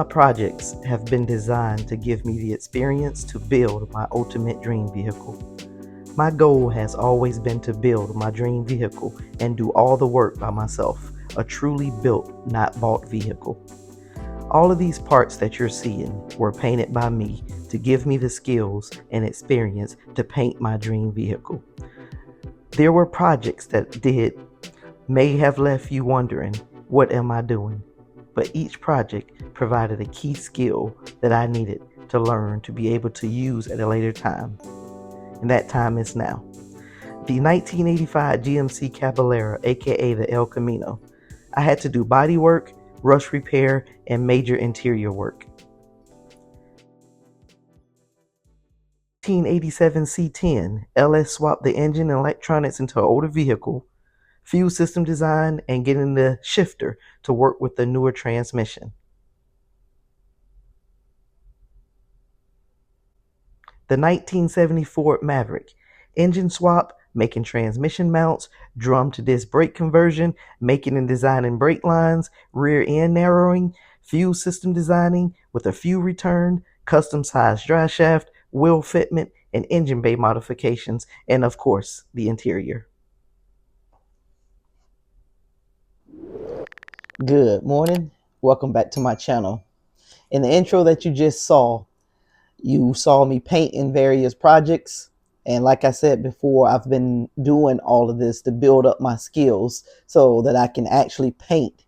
projects have been designed to give me the experience to build my ultimate dream vehicle. My goal has always been to build my dream vehicle and do all the work by myself, a truly built, not bought vehicle. All of these parts that you're seeing were painted by me to give me the skills and experience to paint my dream vehicle. There were projects that may have left you wondering, what am I doing? But each project provided a key skill that I needed to learn to be able to use at a later time. And that time is now. The 1985 GMC Caballero, aka the El Camino. I had to do body work, rush repair, and major interior work. 1987 C10, LS swapped the engine and electronics into an older vehicle, fuel system design, and getting the shifter to work with the newer transmission. The 1970 Ford Maverick, engine swap, making transmission mounts, drum to disc brake conversion, making and designing brake lines, rear end narrowing, fuel system designing with a fuel return, custom sized drive shaft, wheel fitment, and engine bay modifications, and of course, the interior. Good morning. Welcome back to my channel. In the intro that you just saw, you saw me paint in various projects. And like I said before, I've been doing all of this to build up my skills so that I can actually paint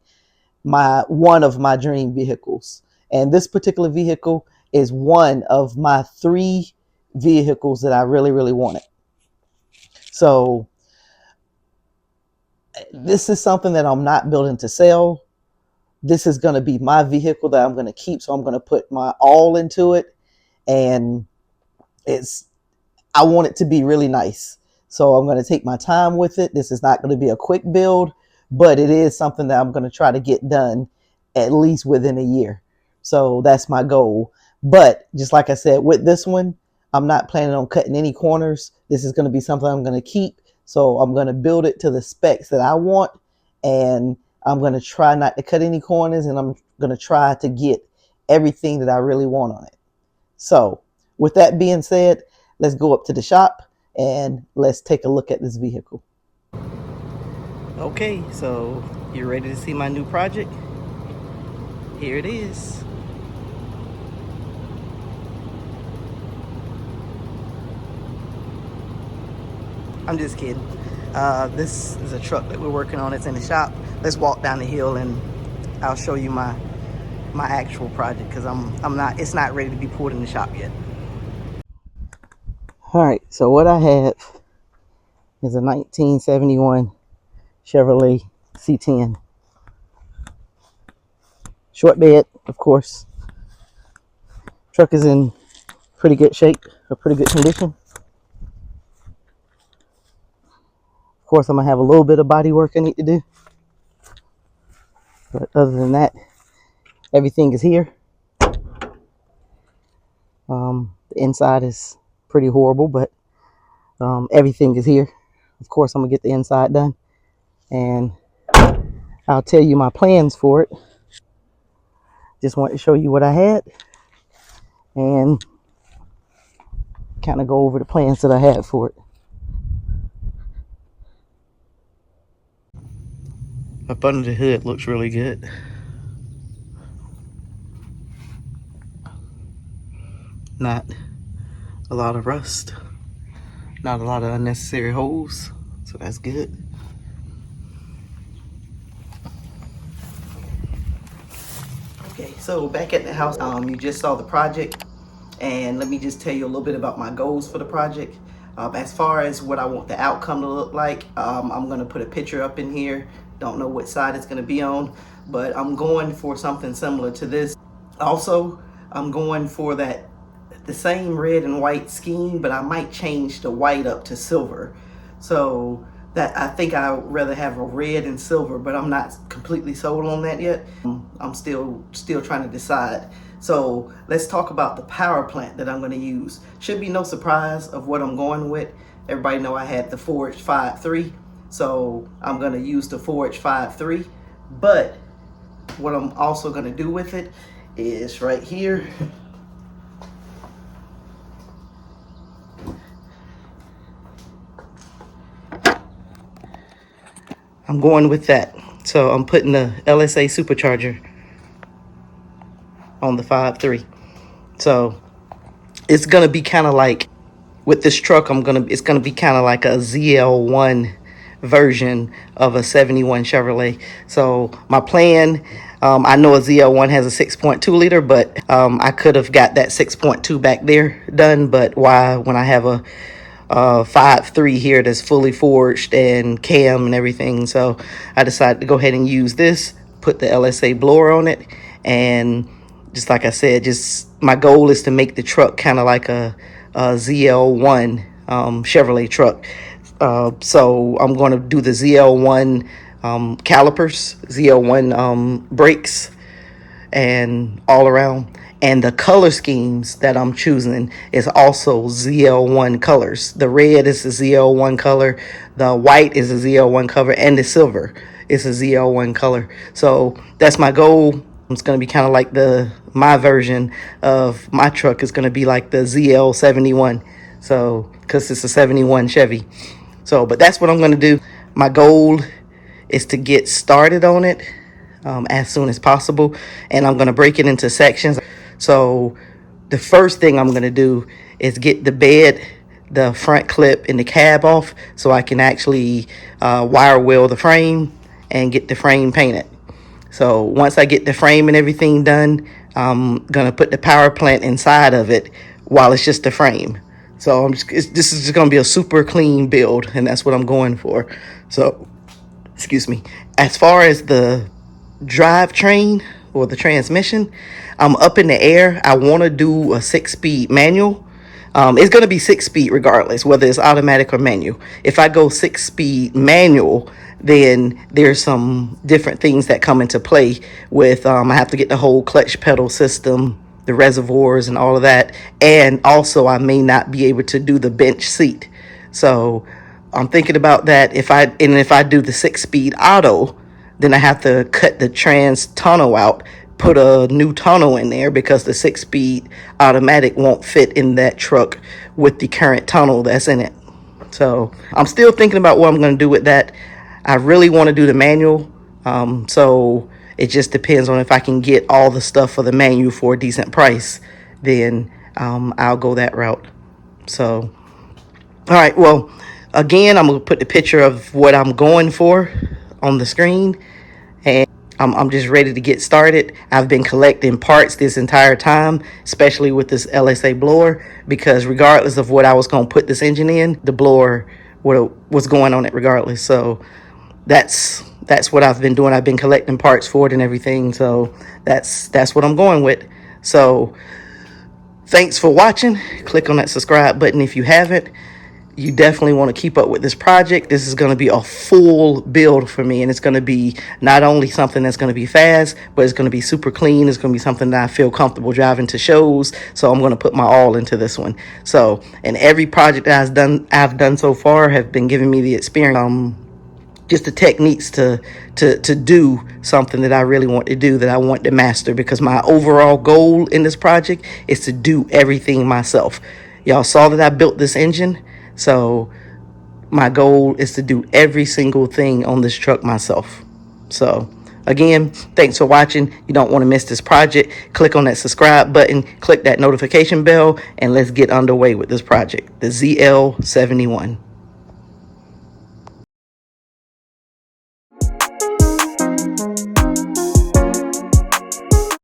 one of my dream vehicles. And this particular vehicle is one of my 3 vehicles that I really, really wanted. So this is something that I'm not building to sell. This is going to be my vehicle that I'm going to keep. So I'm going to put my all into it. And I want it to be really nice. So I'm going to take my time with it. This is not going to be a quick build, but it is something that I'm going to try to get done at least within a year. So that's my goal. But just like I said, with this one, I'm not planning on cutting any corners. This is going to be something I'm going to keep. So I'm going to build it to the specs that I want. And I'm going to try not to cut any corners. And I'm going to try to get everything that I really want on it. So with that being said, let's go up to the shop and let's take a look at this vehicle. Okay, so you ready to see my new project? Here it is. I'm just kidding. This is a truck that we're working on. It's in the shop. Let's walk down the hill and I'll show you my actual project, because it's not ready to be pulled in the shop yet. All right, so what I have is a 1971 Chevrolet C10. Short bed, of course. Truck is in pretty good shape, or pretty good condition. Of course, I'm gonna have a little bit of body work I need to do. But other than that, everything is here. The inside is pretty horrible, but everything is here. Of course, I'm gonna get the inside done, and I'll tell you my plans for it. Just wanted to show you what I had and kind of go over the plans that I had for it. Up under the hood looks really good. Not a lot of rust, not a lot of unnecessary holes, so that's good. Okay, so back at the house, you just saw the project, and let me just tell you a little bit about my goals for the project. As far as what I want the outcome to look like, I'm gonna put a picture up in here. Don't know what side it's gonna be on, but I'm going for something similar to this. Also, I'm going for the same red and white scheme, but I might change the white up to silver. So that I think I'd rather have a red and silver, but I'm not completely sold on that yet. I'm still trying to decide. So let's talk about the power plant that I'm going to use. Should be no surprise of what I'm going with. Everybody know I had the Forge 5.3, so I'm going to use the Forge 5.3. But what I'm also going to do with it is right here. I'm going with that. So I'm putting the LSA supercharger on the 5.3. So it's gonna be kind of like, with this truck, it's gonna be kind of like a ZL1 version of a 71 Chevrolet. So my plan, I know a ZL1 has a 6.2 liter, but I could have got that 6.2 back there done. But why, when I have a 5.3 here that's fully forged and cam and everything? So I decided to go ahead and use this, put the LSA blower on it, and just like I said, just my goal is to make the truck kind of like a ZL1 Chevrolet truck. So I'm going to do the ZL1 calipers, ZL1 brakes, and all around. And the color schemes that I'm choosing is also ZL1 colors. The red is a ZL1 color, the white is a ZL1 color, and the silver is a ZL1 color. So that's my goal. It's going to be kind of like my version of my truck is going to be like the ZL71. So, because it's a 71 Chevy. So, but that's what I'm going to do. My goal is to get started on it as soon as possible, and I'm going to break it into sections. So the first thing I'm going to do is get the bed, the front clip, and the cab off so I can actually wire wheel the frame and get the frame painted. So once I get the frame and everything done, I'm going to put the power plant inside of it while it's just the frame. So this is just going to be a super clean build, and that's what I'm going for. So, excuse me. As far as the drivetrain or the transmission, I'm up in the air. I want to do a 6-speed manual. It's going to be 6-speed regardless, whether it's automatic or manual. If I go 6-speed manual, then there's some different things that come into play with, I have to get the whole clutch pedal system, the reservoirs and all of that. And also I may not be able to do the bench seat. So I'm thinking about that. If I do the 6-speed auto, then I have to cut the trans tunnel out, put a new tunnel in there, because the 6-speed automatic won't fit in that truck with the current tunnel that's in it. So I'm still thinking about what I'm going to do with that. I really want to do the manual. So it just depends on if I can get all the stuff for the manual for a decent price, then I'll go that route. So, all right, well, again, I'm going to put the picture of what I'm going for on the screen, and I'm just ready to get started. I've been collecting parts this entire time, especially with this LSA blower, because regardless of what I was going to put this engine in, the blower was going on it regardless. So that's what I've been doing. I've been collecting parts for it and everything. So that's what I'm going with. So thanks for watching. Click on that subscribe button if you haven't. You definitely want to keep up with this project. This is going to be a full build for me, and it's going to be not only something that's going to be fast, but it's going to be super clean. It's going to be something that I feel comfortable driving to shows. So I'm going to put my all into this one. So, and every project that I've done so far have been giving me the experience, just the techniques to do something that I really want to do, that I want to master, because my overall goal in this project is to do everything myself. Y'all saw that I built this engine. So my goal is to do every single thing on this truck myself. So again, thanks for watching. You don't want to miss this project. Click on that subscribe button, click that notification bell, and let's get underway with this project, the ZL71.